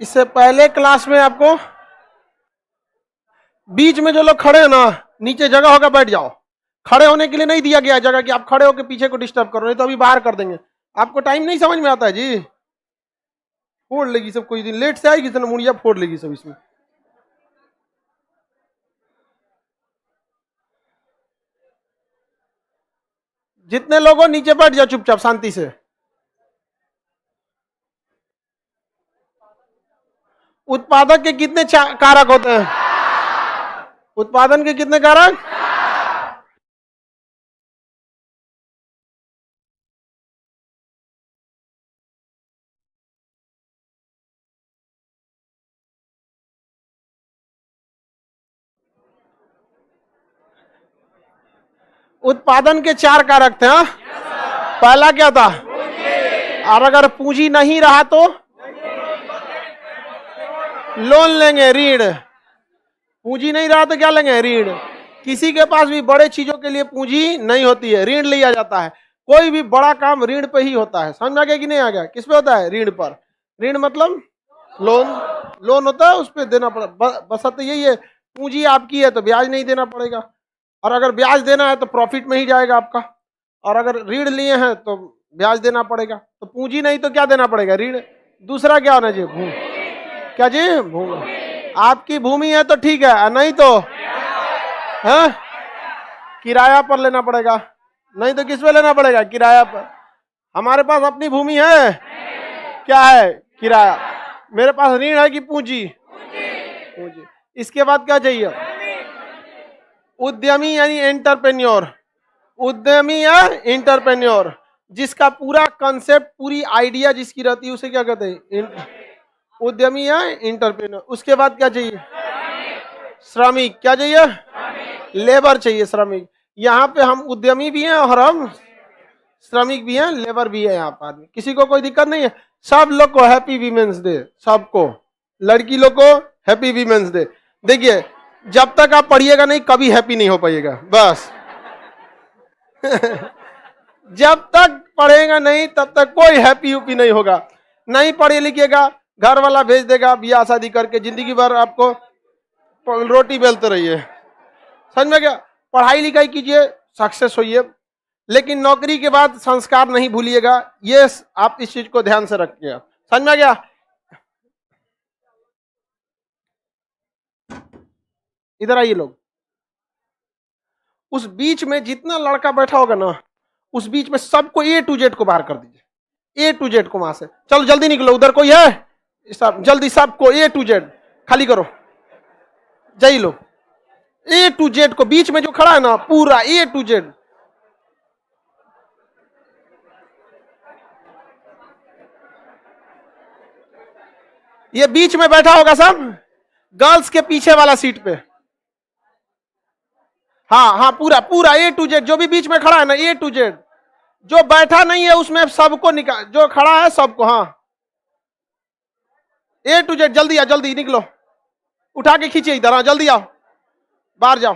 इससे पहले क्लास में आपको बीच में जो लोग खड़े हैं ना, नीचे जगह होगा, बैठ जाओ। खड़े होने के लिए नहीं दिया गया जगह कि आप खड़े होकर पीछे को डिस्टर्ब करो, नहीं तो अभी बाहर कर देंगे। आपको टाइम नहीं समझ में आता है जी, फोड़ लेगी सब। कोई दिन लेट से आएगी तो मुड़िया फोड़ लेगी सब इसमें। जितने लोगों नीचे बैठ जाओ चुपचाप शांति से। उत्पादक के कितने कारक होते हैं? उत्पादन के कितने कारक? उत्पादन के 4 कारक थे। पहला क्या था? और अगर पूंजी नहीं रहा तो लोन लेंगे, ऋण। पूंजी नहीं रहा तो क्या लेंगे? ऋण। किसी के पास भी बड़े चीजों के लिए पूंजी नहीं होती है, ऋण लिया जाता है। कोई भी बड़ा काम ऋण पे ही होता है। समझ आ गया कि नहीं आ गया? किस पे होता है? ऋण पर। ऋण मतलब लोन। लोन होता है, उस पर देना पड़े। बशर्ते यही है, पूंजी आपकी है तो ब्याज नहीं देना पड़ेगा, और अगर ब्याज देना है तो प्रॉफिट में ही जाएगा आपका। और अगर ऋण लिए हैं तो ब्याज देना पड़ेगा। तो पूंजी नहीं तो क्या देना पड़ेगा? ऋण। दूसरा क्या होना चाहिए? भूमि। क्या जी? भूमि। आपकी भूमि है तो ठीक है, नहीं तो है किराया पर लेना पड़ेगा। नहीं तो किस पे लेना पड़ेगा? किराया पर। हमारे पास अपनी भूमि है, क्या है? किराया। मेरे पास ऋण है कि पूंजी? पूंजी। इसके बाद क्या चाहिए? उद्यमी यानी एंटरप्रेन्योर। उद्यमी या एंटरप्रेन्योर, जिसका पूरा कंसेप्ट, पूरी आइडिया जिसकी रहती है, उसे क्या कहते हैं? उद्यमी या एंटरप्रेन्योर। उसके बाद क्या चाहिए? श्रमिक। क्या चाहिए? लेबर चाहिए, श्रमिक। यहाँ पे हम उद्यमी भी हैं और हम श्रमिक भी हैं, लेबर भी है यहाँ पर आदमी। किसी को कोई दिक्कत नहीं है। सब लोग को हैप्पी वीमेंस डे। सबको, लड़की लोग को हैप्पी वीमेंस डे। देखिए, जब तक आप पढ़िएगा नहीं कभी हैप्पी नहीं हो पाइएगा, बस। जब तक पढ़ेगा नहीं तब तक कोई हैप्पी यूपी नहीं होगा। नहीं पढ़े लिखिएगा, घर वाला भेज देगा ब्याह शादी करके, जिंदगी भर आपको रोटी बेलते रहिए। समझ में? क्या? पढ़ाई लिखाई कीजिए, सक्सेस होइए, लेकिन नौकरी के बाद संस्कार नहीं भूलिएगा। ये आप इस चीज को ध्यान से रखिएगा। समझ में गया? इधर आइए लोग। उस बीच में जितना लड़का बैठा होगा ना, उस बीच में सबको A to Z को बाहर कर दीजिए। A to Z को वहां से। चलो जल्दी निकलो। उधर कोई है? सब जल्दी, सबको A to Z खाली करो। जय लो। A to Z को, बीच में जो खड़ा है ना, पूरा A to Z। ये बीच में बैठा होगा सब, गर्ल्स के पीछे वाला सीट पे। हाँ हाँ, पूरा पूरा A to Z। जो भी बीच में खड़ा है ना, A to Z। जो बैठा नहीं है उसमें सबको निकाल, जो खड़ा है सबको। हाँ, A to Z। जल्दी आ, जल्दी निकलो। उठा के खींचिए इधर। हाँ जल्दी आओ, बाहर जाओ।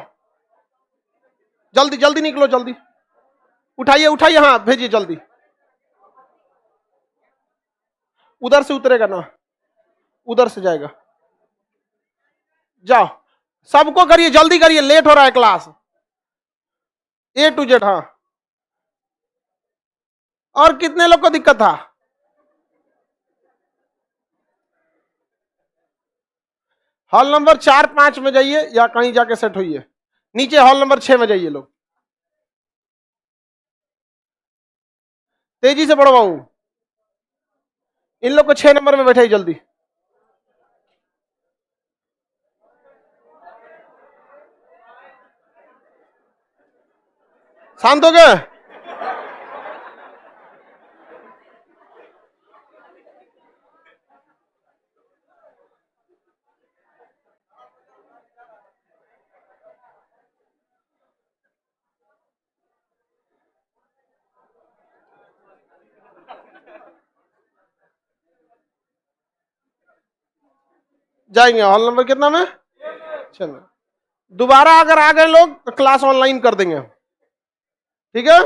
जल्दी जल्दी निकलो, जल्दी उठाइए उठाइए। हाँ भेजिए जल्दी। उधर से उतरेगा ना, उधर से जाएगा। जाओ, सबको करिए, जल्दी करिए, लेट हो रहा है क्लास। A to Z। हाँ, और कितने लोग को दिक्कत था? हॉल नंबर 4-5 में जाइए, या कहीं जाके सेट होइए। नीचे हॉल नंबर 6 में जाइए लोग। तेजी से पढ़ो बाबू। इन लोग को 6 नंबर में बैठाइए जल्दी। शांत हो गए? जाएंगे हॉल नंबर कितना में? 6 में। दोबारा अगर आ गए लोग तो क्लास ऑनलाइन कर देंगे, ठीक है?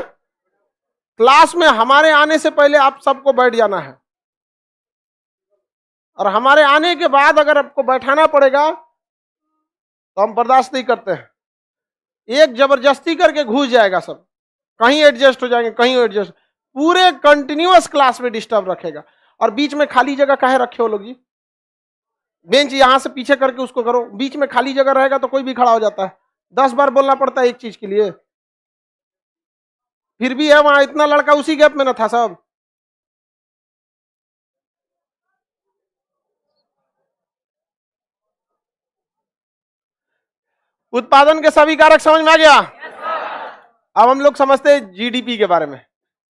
क्लास में हमारे आने से पहले आप सबको बैठ जाना है। और हमारे आने के बाद अगर आपको बैठाना पड़ेगा तो हम बर्दाश्त नहीं करते हैं। एक जबरदस्ती करके घुस जाएगा सब, कहीं एडजस्ट हो जाएंगे, कहीं एडजस्ट, पूरे कंटिन्यूअस क्लास में डिस्टर्ब रखेगा। और बीच में खाली जगह काहे रखे हो लोग जी? बेंच यहां से पीछे करके उसको करो, बीच में खाली जगह रहेगा तो कोई भी खड़ा हो जाता है। 10 बार बोलना पड़ता है एक चीज के लिए, फिर भी है वहां इतना लड़का उसी गैप में न था सब। उत्पादन के सभी कारक समझ में आ गया? अब हम लोग समझते हैं जीडीपी के बारे में।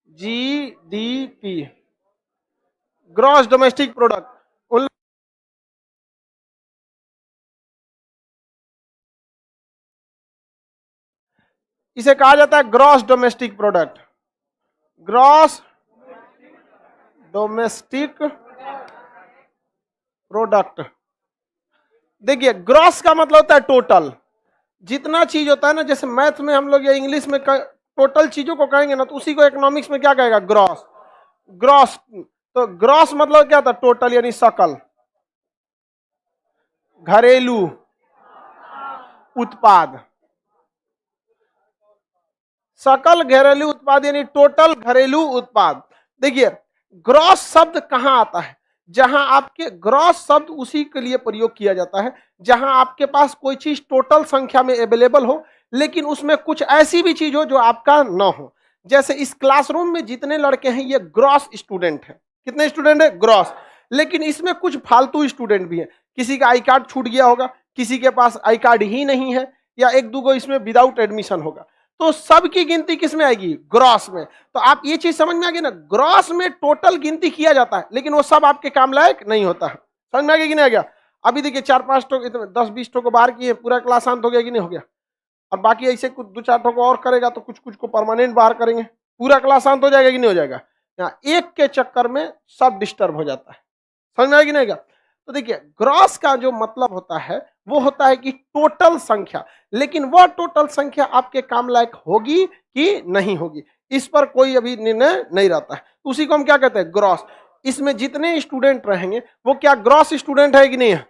GDP, gross domestic product. इसे कहा जाता है gross domestic product. Gross domestic product. देखिए ग्रॉस का मतलब होता है टोटल, जितना चीज होता है ना, जैसे मैथ में हम लोग या इंग्लिश में टोटल चीजों को कहेंगे ना, तो उसी को इकोनॉमिक्स में क्या कहेगा? ग्रॉस। ग्रॉस, तो ग्रॉस मतलब क्या था? टोटल, यानी सकल घरेलू उत्पाद। सकल घरेलू उत्पाद यानी टोटल घरेलू उत्पाद। देखिए ग्रॉस शब्द कहां आता है? जहां आपके ग्रॉस शब्द उसी के लिए प्रयोग किया जाता है जहां आपके पास कोई चीज टोटल संख्या में अवेलेबल हो, लेकिन उसमें कुछ ऐसी भी चीज हो जो आपका न हो। जैसे इस क्लासरूम में जितने लड़के हैं ये ग्रॉस स्टूडेंट है। कितने स्टूडेंट है? ग्रॉस। लेकिन इसमें कुछ फालतू स्टूडेंट भी है। किसी का आई कार्ड छूट गया होगा, किसी के पास आई कार्ड ही नहीं है, या एक दो इसमें विदाउट एडमिशन होगा, तो सबकी गिनती किस में आएगी? ग्रॉस में। तो आप ये चीज समझ में आ गई ना, ग्रॉस में टोटल गिनती किया जाता है, लेकिन वो सब आपके काम लायक नहीं होता है। समझ में आ गया कि नहीं आ गया? अभी देखिए 4-5 ठो 10-20 ठो को बाहर किए, पूरा क्लास शांत हो गया कि नहीं हो गया? और बाकी ऐसे कुछ 2-4 ठो को और करेगा तो कुछ कुछ को परमानेंट बाहर करेंगे, पूरा क्लास शांत हो जाएगा कि नहीं हो जाएगा? यहाँ एक के चक्कर में सब डिस्टर्ब हो जाता है। समझ में आएगी नहीं? तो देखिए ग्रॉस का जो मतलब होता है वो होता है कि टोटल संख्या, लेकिन वह टोटल संख्या आपके काम लायक होगी कि नहीं होगी, इस पर कोई अभी निर्णय नहीं रहता है। उसी को हम क्या कहते हैं? ग्रॉस। इसमें जितने स्टूडेंट रहेंगे वो क्या ग्रॉस स्टूडेंट है कि नहीं है?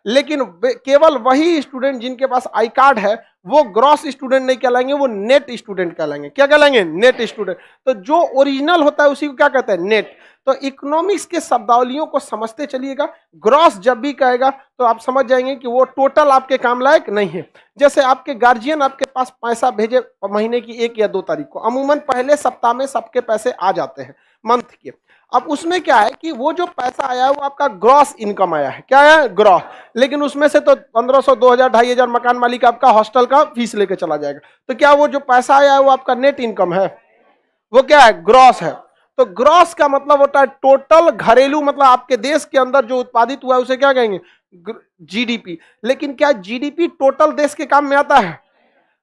लेकिन केवल वही स्टूडेंट जिनके पास आई कार्ड है वो ग्रॉस स्टूडेंट नहीं कहलाएंगे, वो नेट स्टूडेंट कहलाएंगे। क्या कहलाएंगे? NET student. तो जो ओरिजिनल होता है उसी को क्या कहते हैं? नेट। तो इकोनॉमिक्स के शब्दावलियों को समझते चलिएगा। ग्रॉस जब भी कहेगा तो आप समझ जाएंगे कि वो टोटल आपके काम लायक नहीं है। जैसे आपके गार्जियन आपके पास पैसा भेजे महीने की 1 या 2 तारीख को, अमूमन पहले सप्ताह में सबके पैसे आ जाते हैं मंथ के। अब उसमें क्या है कि वो जो पैसा आया है वो आपका ग्रॉस इनकम आया है। क्या है? ग्रॉस। लेकिन उसमें से तो 1500, 2000, 2500 मकान मालिक आपका हॉस्टल का फीस लेके चला जाएगा। तो क्या वो जो पैसा आया है वो आपका नेट इनकम है? वो क्या है? ग्रॉस है। तो ग्रॉस का मतलब होता है टोटल घरेलू, मतलब आपके देश के अंदर जो उत्पादित हुआ है उसे क्या कहेंगे? जीडीपी। लेकिन क्या जीडीपी टोटल देश के काम में आता है?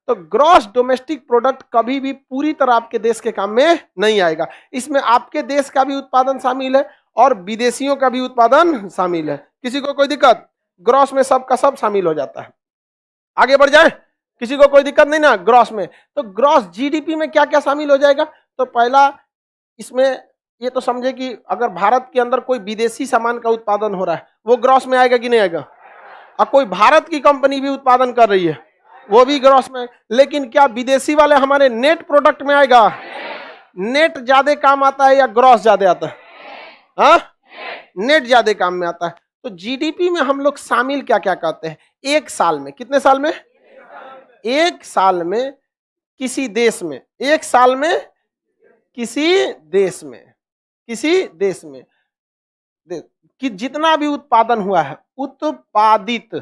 तो ग्रॉस डोमेस्टिक प्रोडक्ट कभी भी पूरी तरह आपके देश के काम में नहीं आएगा। इसमें आपके देश का भी उत्पादन शामिल है और विदेशियों का भी उत्पादन शामिल है। किसी को कोई दिक्कत? ग्रॉस में सबका सब शामिल हो जाता है। आगे बढ़ जाए, किसी को कोई दिक्कत नहीं ना ग्रॉस में? तो ग्रॉस जीडीपी में क्या क्या शामिल हो जाएगा? तो पहला इसमें ये तो समझे कि अगर भारत के अंदर कोई विदेशी सामान का उत्पादन हो रहा है वो ग्रॉस में आएगा कि नहीं आएगा? और कोई भारत की कंपनी भी उत्पादन कर रही है वो भी ग्रॉस में। लेकिन क्या विदेशी वाले हमारे नेट प्रोडक्ट में आएगा? नेट ज्यादा काम आता है या ग्रॉस ज्यादा आता है? हाँ, नेट ज्यादा काम में आता है। तो जीडीपी में हम लोग शामिल क्या क्या करते हैं? एक साल में, कितने साल में? एक साल में किसी देश में, एक साल में किसी देश में, किसी देश में कि जितना भी उत्पादन हुआ है, उत्पादित,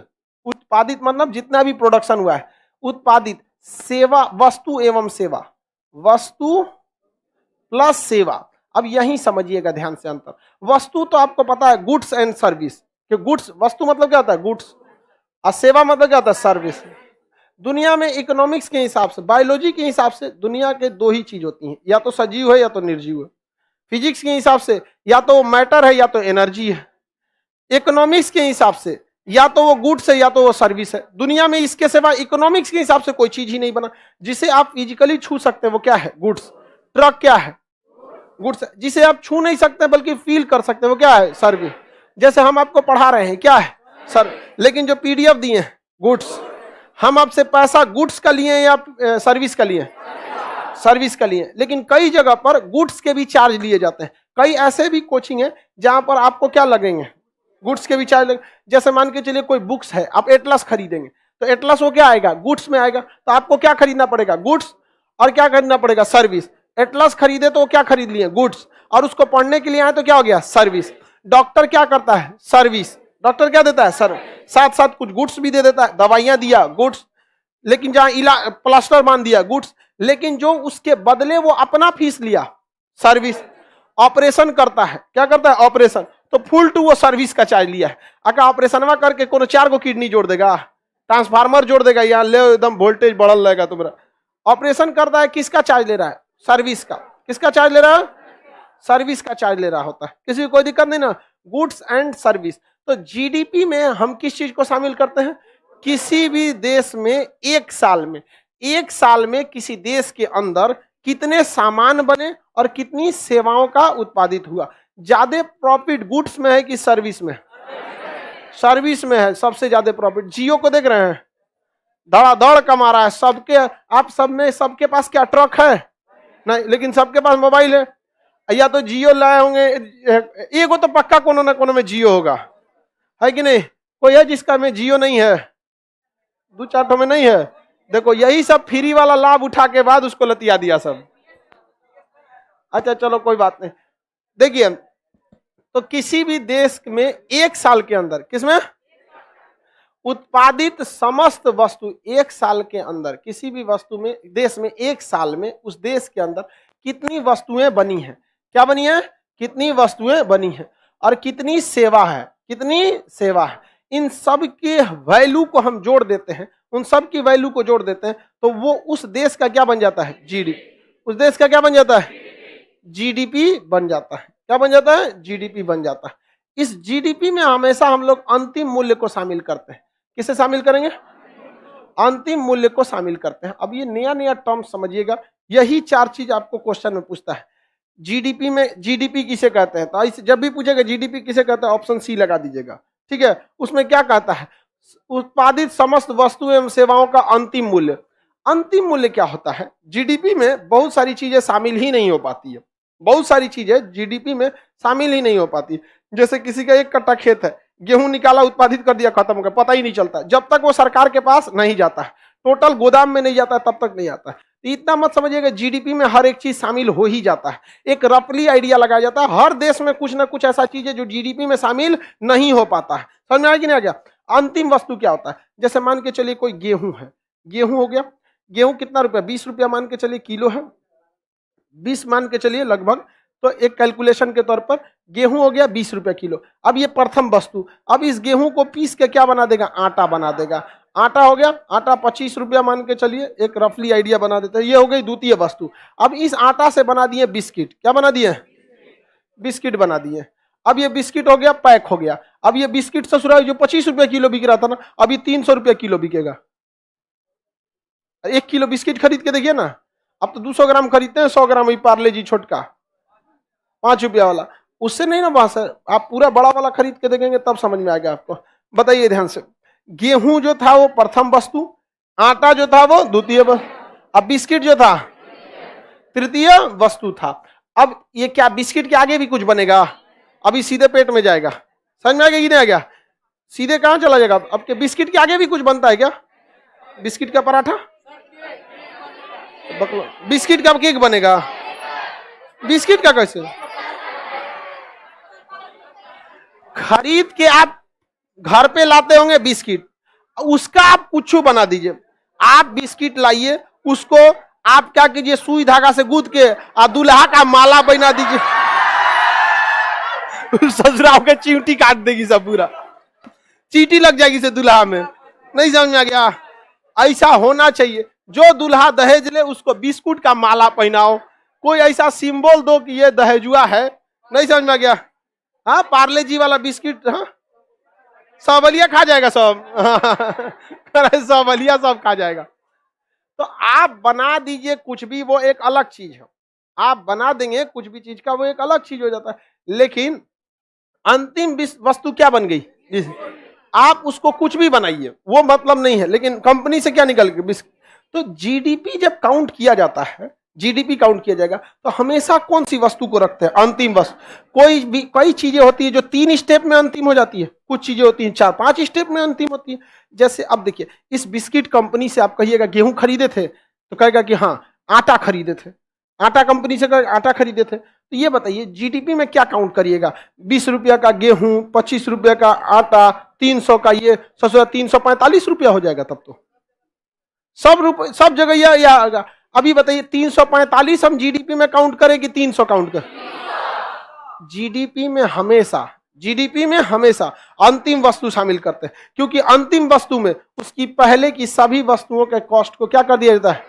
उत्पादित मतलब जितना भी प्रोडक्शन हुआ है, उत्पादित सेवा, वस्तु एवं सेवा, वस्तु प्लस सेवा। अब यही समझिएगा ध्यान से अंतर। वस्तु तो आपको पता है गुड्स एंड सर्विस, कि गुड्स, वस्तु मतलब क्या होता है? गुड्स, और सेवा मतलब क्या होता है? सर्विस। दुनिया में इकोनॉमिक्स के हिसाब से, बायोलॉजी के हिसाब से दुनिया के 2 ही चीज होती हैं, या तो सजीव है या तो निर्जीव है। फिजिक्स के हिसाब से या तो वो मैटर है या तो एनर्जी है। इकोनॉमिक्स के हिसाब से या तो वो गुड्स है या तो वो सर्विस है। दुनिया में इसके सिवा इकोनॉमिक्स के हिसाब से कोई चीज ही नहीं बना। जिसे आप फिजिकली छू सकते हैं वो क्या है? गुड्स। ट्रक क्या है? गुड्स। जिसे आप छू नहीं सकते बल्कि फील कर सकते हैं वो क्या है? सर्विस। जैसे हम आपको पढ़ा रहे हैं क्या है सर, लेकिन जो पीडीएफ दिए हैं गुड्स, हम आपसे पैसा गुड्स का लिए या सर्विस का लिए? सर्विस का लिए। लेकिन कई जगह पर गुड्स के भी चार्ज लिए जाते हैं। कई ऐसे भी कोचिंग है जहां पर आपको क्या लगेंगे, गुड्स के भी चार्ज लगेंगे। जैसे मान के चलिए कोई बुक्स है, आप एटलस खरीदेंगे तो एटलस वो क्या आएगा, गुड्स में आएगा। तो आपको क्या खरीदना पड़ेगा, गुड्स, और क्या खरीदना पड़ेगा, सर्विस। एटलस खरीदे तो क्या खरीद लिए, गुड्स, और उसको पढ़ने के लिए आए तो क्या हो गया, सर्विस। डॉक्टर क्या करता है, सर्विस। डॉक्टर क्या देता है, सर, साथ साथ कुछ गुड्स भी दे देता है, दवाइयां दिया गुड्स, लेकिन जहां प्लास्टर बांध दिया गुड्स, लेकिन जो उसके बदले वो अपना फीस लिया, सर्विस। ऑपरेशन करता है, क्या करता है, ऑपरेशन, तो फुल टू वो सर्विस का चार्ज लिया है। अगर ऑपरेशन करके कोनो 4 गो किडनी जोड़ देगा, ट्रांसफार्मर जोड़ देगा, यहाँ ले एकदम वोल्टेज बढ़ल रहेगा तुम्हारा। ऑपरेशन करता है, किसका चार्ज ले रहा है, सर्विस का। किसका चार्ज ले रहा है, सर्विस का चार्ज ले रहा होता है। किसी को कोई दिक्कत नहीं ना, गुड्स एंड सर्विस। तो जीडीपी में हम किस चीज को शामिल करते हैं, किसी भी देश में एक साल में किसी देश के अंदर कितने सामान बने और कितनी सेवाओं का उत्पादित हुआ। ज्यादा प्रॉफिट गुड्स में है कि सर्विस में? सर्विस में है सबसे ज्यादा प्रॉफिट। जियो को देख रहे हैं, धड़ाधड़ कमा रहा है। सबके, आप सब में सबके पास क्या ट्रक है नहीं, लेकिन सबके पास मोबाइल है। या तो जियो लाए होंगे, एक तो पक्का कोनो ना कोनो में जियो होगा, है कि नहीं? कोई है जिसका में जियो नहीं है? 2-4 में नहीं है। देखो यही सब फ्री वाला लाभ उठा के बाद उसको लतिया दिया सब। अच्छा चलो कोई बात नहीं। देखिए, तो किसी भी देश में एक साल के अंदर, किसमें, उत्पादित समस्त वस्तु एक साल के अंदर, किसी भी वस्तु में, देश में एक साल में उस देश के अंदर कितनी वस्तुएं बनी हैं, क्या बनी है, कितनी वस्तुएं बनी हैं, और कितनी सेवा है, कितनी सेवा है। इन सब के वैल्यू को हम जोड़ देते हैं, उन सब की वैल्यू को जोड़ देते हैं, तो वो उस देश का क्या बन जाता है, जीडीपी। उस देश का क्या बन जाता है, जीडीपी बन जाता है। क्या बन जाता है, जीडीपी बन जाता है। इस जीडीपी में हमेशा हम लोग अंतिम मूल्य को शामिल करते हैं। किसे शामिल करेंगे, अंतिम मूल्य को शामिल करते हैं। अब ये नया नया टर्म समझिएगा, यही 4 चीज आपको क्वेश्चन में पूछता है। जीडीपी में, जीडीपी किसे कहते हैं, तो जब भी पूछेगा जीडीपी किसे कहता है, ऑप्शन सी लगा दीजिएगा, ठीक है। उसमें क्या कहता है, उत्पादित समस्त वस्तु एवं सेवाओं का अंतिम मूल्य। अंतिम मूल्य क्या होता है, जीडीपी में बहुत सारी चीजें शामिल ही नहीं हो पाती है, बहुत सारी चीजें जीडीपी में शामिल ही नहीं हो पाती। जैसे किसी का 1 कट्टा खेत है, गेहूं निकाला, उत्पादित कर दिया, खत्म हो गया, पता ही नहीं चलता। जब तक वो सरकार के पास नहीं जाता है, टोटल गोदाम में नहीं जाता है, तब तक नहीं आता है। तो इतना मत समझिएगा, जीडीपी में हर एक चीज शामिल हो ही जाता है। एक रफली आइडिया लगाया जाता है, हर देश में कुछ ना कुछ ऐसा चीज है जो जीडीपी में शामिल नहीं हो पाता है। समझ में आया कि नहीं आ गया? अंतिम वस्तु क्या होता है, जैसे मान के चलिए कोई गेहूं है, गेहूं हो गया, गेहूं कितना रुपया, 20 रुपया मान के चलिए किलो है, 20 मान के चलिए लगभग। तो एक कैलकुलेशन के तौर पर गेहूं हो गया 20 रुपया किलो। अब ये प्रथम वस्तु, अब इस गेहूं को पीस के क्या बना देगा, आटा बना देगा। आटा हो गया, आटा 25 रुपया मान के चलिए, एक रफली आइडिया बना देते हैं। ये हो गई द्वितीय वस्तु। अब इस आटा से बना दिए बिस्किट, क्या बना दिए, बिस्किट बना दिए। अब ये बिस्किट हो गया, पैक हो गया। अब ये बिस्किट ससुरा जो 25 रुपया किलो बिक रहा था ना, अब ये 300 रुपया किलो बिकेगा। 1 किलो बिस्किट खरीद के देखिए ना, अब तो 200 ग्राम खरीदते हैं, 100 ग्राम पार्ले जी छोटका 5 रुपया वाला, उससे नहीं ना बस है। आप पूरा बड़ा वाला खरीद के देखेंगे तब समझ में आएगा आपको। बताइए ध्यान से, गेहूं जो था वो प्रथम वस्तु, आटा जो था वो द्वितीय वस्तु, अब बिस्किट जो था तृतीय वस्तु था। अब ये क्या बिस्किट के आगे भी कुछ बनेगा, अभी सीधे पेट में जाएगा, समझ में आ गया कि नहीं आ गया? सीधे कहां चला जाएगा? अब के बिस्किट के आगे भी कुछ बनता है क्या? बिस्किट का पराठा, बिस्किट का केक बनेगा, बिस्किट का कैसे? खरीद के आप घर पे लाते होंगे बिस्किट, उसका आप कुछ बना दीजिए। आप बिस्किट लाइए, उसको आप क्या कीजिए, सुई धागा से गूंथ के और दूल्हा का माला बना दीजिए। ससुराल के चींटी काट देगी सब, पूरा चींटी लग जाएगी से दूल्हा में। नहीं समझ में आ गया? ऐसा होना चाहिए, जो दूल्हा दहेज ले उसको बिस्कुट का माला पहनाओ, कोई ऐसा सिंबल दो कि ये दहेजुआ है। नहीं समझ में आ गया? हाँ, पार्ले जी वाला बिस्किट, हाँ सबलिया खा जाएगा सब। सबलिया सब खा जाएगा। तो आप बना दीजिए कुछ भी, वो एक अलग चीज है। आप बना देंगे कुछ भी चीज का, वो एक अलग चीज हो जाता है। लेकिन अंतिम वस्तु क्या बन गई? आप उसको कुछ भी बनाइए, वो मतलब नहीं है, लेकिन कंपनी से क्या निकल गया? तो जीडीपी जब काउंट किया जाता है, जीडीपी काउंट किया जाएगा, तो हमेशा कौन सी वस्तु को रखते हैं? अंतिम वस्तु। कोई भी कई चीजें होती है जो 3 स्टेप में अंतिम हो जाती है, कुछ चीजें होती हैं 4-5 स्टेप में अंतिम होती है। जैसे अब देखिए, इस बिस्किट कंपनी से आप कहिएगा गेहूं खरीदे थे, तो कहेगा कि हाँ आटा खरीदे थे, आटा कंपनी से आटा खरीदे थे। तो ये बताइए जीडीपी में क्या काउंट करिएगा? 20 रुपया का गेहूं, 25 रुपया का आटा, 300 का ये, 345 रुपया हो जाएगा। तब तो सब जगह यह आएगा। अभी बताइए 345 हम जीडीपी में काउंट करें कि 300 काउंट करें? जीडीपी में हमेशा अंतिम वस्तु शामिल करते हैं, क्योंकि अंतिम वस्तु में उसकी पहले की सभी वस्तुओं के कॉस्ट को क्या कर दिया जाता है?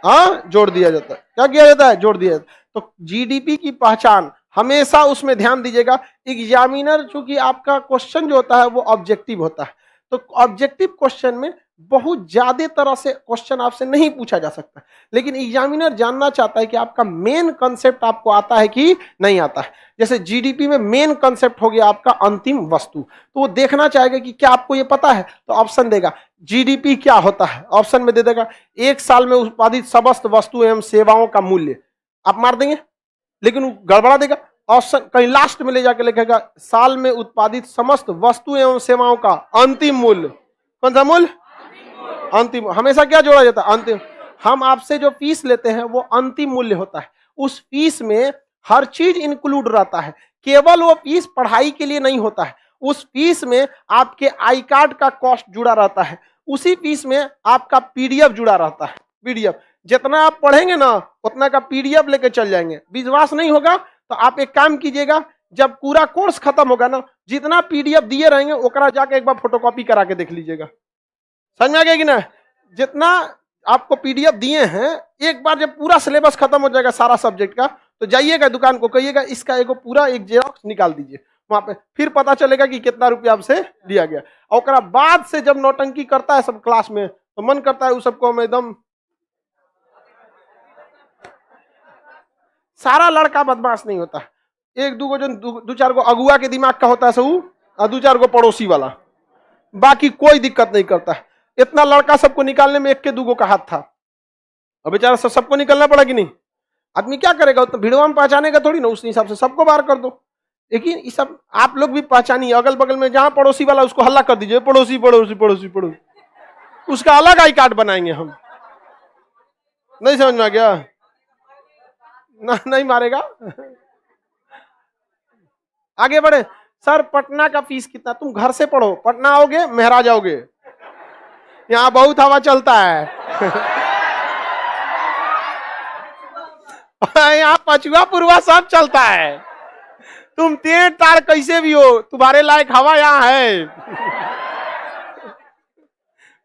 हाँ, जोड़ दिया जाता है। क्या किया जाता है? जोड़ दिया जाता है। तो जीडीपी की पहचान हमेशा उसमें ध्यान दीजिएगा। एग्जामिनर चूंकि आपका क्वेश्चन जो होता है वो ऑब्जेक्टिव होता है, तो ऑब्जेक्टिव क्वेश्चन में बहुत ज्यादा तरह से क्वेश्चन आपसे नहीं पूछा जा सकता, लेकिन एग्जामिनर जानना चाहता है कि आपका मेन कंसेप्ट आपको आता है कि नहीं आता है। जैसे जीडीपी में मेन कंसेप्ट हो गया आपका अंतिम वस्तु, तो वो देखना चाहेगा कि क्या आपको ये पता है, तो ऑप्शन देगा जीडीपी क्या होता है, ऑप्शन में दे देगा 1 साल में उत्पादित समस्त वस्तु एवं सेवाओं का मूल्य। आप मार देंगे, लेकिन वो गड़बड़ा देगा, ऑप्शन कहीं लास्ट में ले जाकर लिखेगा साल में उत्पादित समस्त वस्तु एवं सेवाओं का अंतिम मूल्य। कौन सा मूल्य? अंतिम। हमेशा क्या जोड़ा जाता है? अंतिम। हम आपसे जो फीस लेते हैं वो अंतिम मूल्य होता है। उस फीस में हर चीज इंक्लूड रहता है, केवल वो फीस पढ़ाई के लिए नहीं होता है। उस फीस में आपके आई कार्ड का कॉस्ट जुड़ा रहता है, उसी फीस में आपका पीडीएफ जुड़ा रहता है। पीडीएफ जितना आप पढ़ेंगे ना उतना का पीडीएफ लेके चल जाएंगे। विश्वास नहीं होगा तो आप एक काम कीजिएगा, जब पूरा कोर्स खत्म होगा ना, जितना पीडीएफ दिए रहेंगे ओकरा जाके एक बार फोटोकॉपी करा के देख लीजिएगा। समझ में आ गया कि ना? जितना आपको पीडीएफ दिए हैं, एक बार जब पूरा सिलेबस खत्म हो जाएगा सारा सब्जेक्ट का, तो जाइएगा दुकान को, कहिएगा इसका एक पूरा एक जेरॉक्स निकाल दीजिए, वहां पे फिर पता चलेगा कि कितना रुपया आपसे लिया गया। और ओकरा बाद से जब नौटंकी करता है सब क्लास में, तो मन करता है उस सबको हम एकदम। सारा लड़का बदमाश नहीं होता है, एक दो जन दो चार गो अगुआ के दिमाग का होता है सब, और 2-4 गो पड़ोसी वाला, बाकी कोई दिक्कत नहीं करता है। इतना लड़का सबको निकालने में 1 के 2 गो का हाथ था, अब बेचारा सबको निकलना पड़ा कि नहीं? आदमी क्या करेगा? तो भिड़वा में पहचानेगा थोड़ी ना, उस हिसाब से सबको बाहर कर दो। लेकिन ये सब आप लोग भी पहचानिए, अगल बगल में जहां पड़ोसी वाला उसको हल्ला कर दीजिए, पड़ोसी पड़ोसी पड़ोसी पड़ोसी, उसका अलग आई कार्ड बनाएंगे हम। नहीं समझ में आ गया? ना, नहीं मारेगा। आगे बढ़े। सर पटना का फीस कितना? तुम घर से पढ़ो, पटना आओगे मेहरा जाओगे, यहाँ बहुत हवा चलता है। यहाँ पछुआ पुरवा सब चलता है। तुम 3 तार कैसे भी हो, तुम्हारे लायक हवा यहाँ है।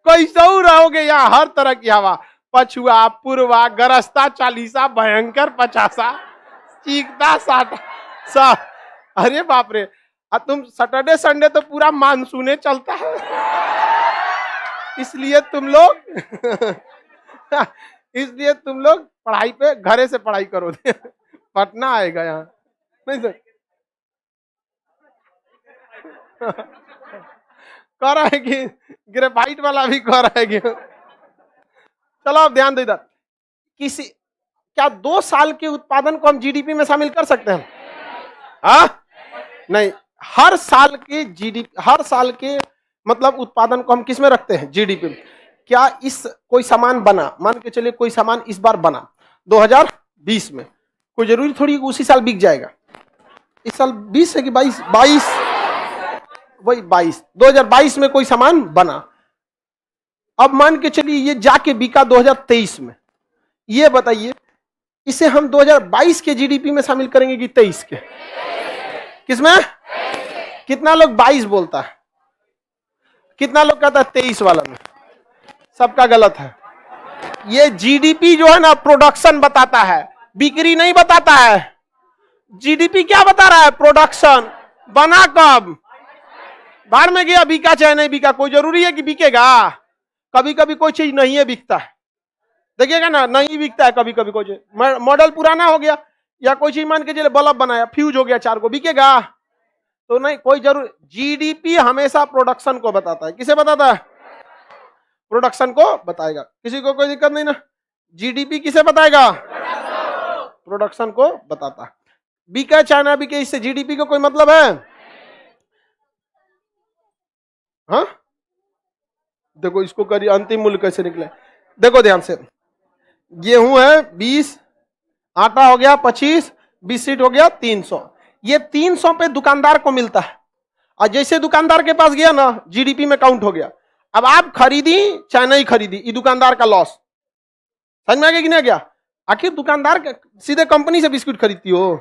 कैसे रहोगे यहाँ? हर तरह की हवा, पछुआ पुरवा, गरस्ता 40, भयंकर 50, चीखता 60 सब। अरे बाप रे, तुम सैटरडे संडे तो पूरा मानसूने चलता है, इसलिए तुम लोग पढ़ाई पे घरे से पढ़ाई करो। पटना आएगा यहाँ नहीं सर? कह रहा है कि ग्रेफाइट वाला भी कह रहा है कि चलो अब ध्यान दे इधर। क्या 2 साल के उत्पादन को हम जीडीपी में शामिल कर सकते हैं? हाँ नहीं, हर साल के मतलब उत्पादन को हम किस में रखते हैं? जीडीपी में। क्या इस कोई सामान बना, मान के चलिए कोई सामान इस बार बना 2020 में, कोई जरूरी थोड़ी उसी साल बिक जाएगा। इस साल 20 है कि 22 वही 2022 में कोई सामान बना, अब मान के चलिए ये जाके बिका 2023 में। ये बताइए इसे हम 2022 के जीडीपी में शामिल करेंगे कि 23 के? किसमें? कितना लोग 22 बोलता है, कितना लोग कहता है 23 वाला में? सबका गलत है। ये जीडीपी जो है ना प्रोडक्शन बताता है, बिक्री नहीं बताता है। जीडीपी क्या बता रहा है? प्रोडक्शन। बना कब? बाहर में गया, बिका चाहे नहीं बिका, कोई जरूरी है कि बिकेगा? कभी कभी कोई चीज नहीं है बिकता है, देखिएगा ना, नहीं बिकता है कभी कभी। कोई चीज मॉडल पुराना हो गया, या कोई चीज मान के चले बल्ब बनाया, फ्यूज हो गया 4 को, बिकेगा? तो नहीं कोई जरूर, जीडीपी हमेशा प्रोडक्शन को बताता है। किसे बताता है? प्रोडक्शन को बताएगा। किसी को कोई दिक्कत नहीं ना? जीडीपी किसे बताएगा? प्रोडक्शन को बताता है। बिके चाइना बिके, इससे जीडीपी को कोई मतलब है? हाँ देखो इसको करिए, अंतिम मूल्य कैसे निकले देखो ध्यान से। गेहूं है 20, आटा हो गया 25, बिस्किट हो गया 300। ये 300 पे दुकानदार को मिलता है, और जैसे दुकानदार के पास गया ना जीडीपी में काउंट हो गया। अब आप खरीदी चाहे नहीं खरीदी, ये दुकानदार का लॉस। समझ में आ गया कि नहीं गया? आखिर दुकानदार सीधे कंपनी से बिस्कुट खरीदती हो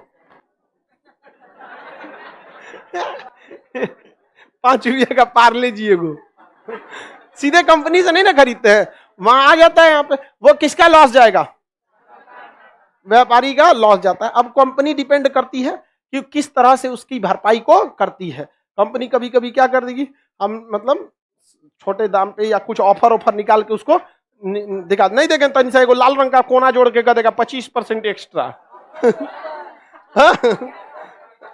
5 रुपये का पार्ले जी एगो, सीधे कंपनी से नहीं ना खरीदते हैं, वहां आ जाता है। यहाँ पे वो किसका लॉस जाएगा? व्यापारी का लॉस जाता है। अब कंपनी डिपेंड करती है कि किस तरह से उसकी भरपाई को करती है। कंपनी कभी कभी क्या कर देगी, हम मतलब छोटे दाम पे या कुछ ऑफर निकाल के उसको दिखा नहीं देंगे, तनी सा एगो लाल रंग का कोना जोड़ के कर देगा 25% एक्स्ट्रा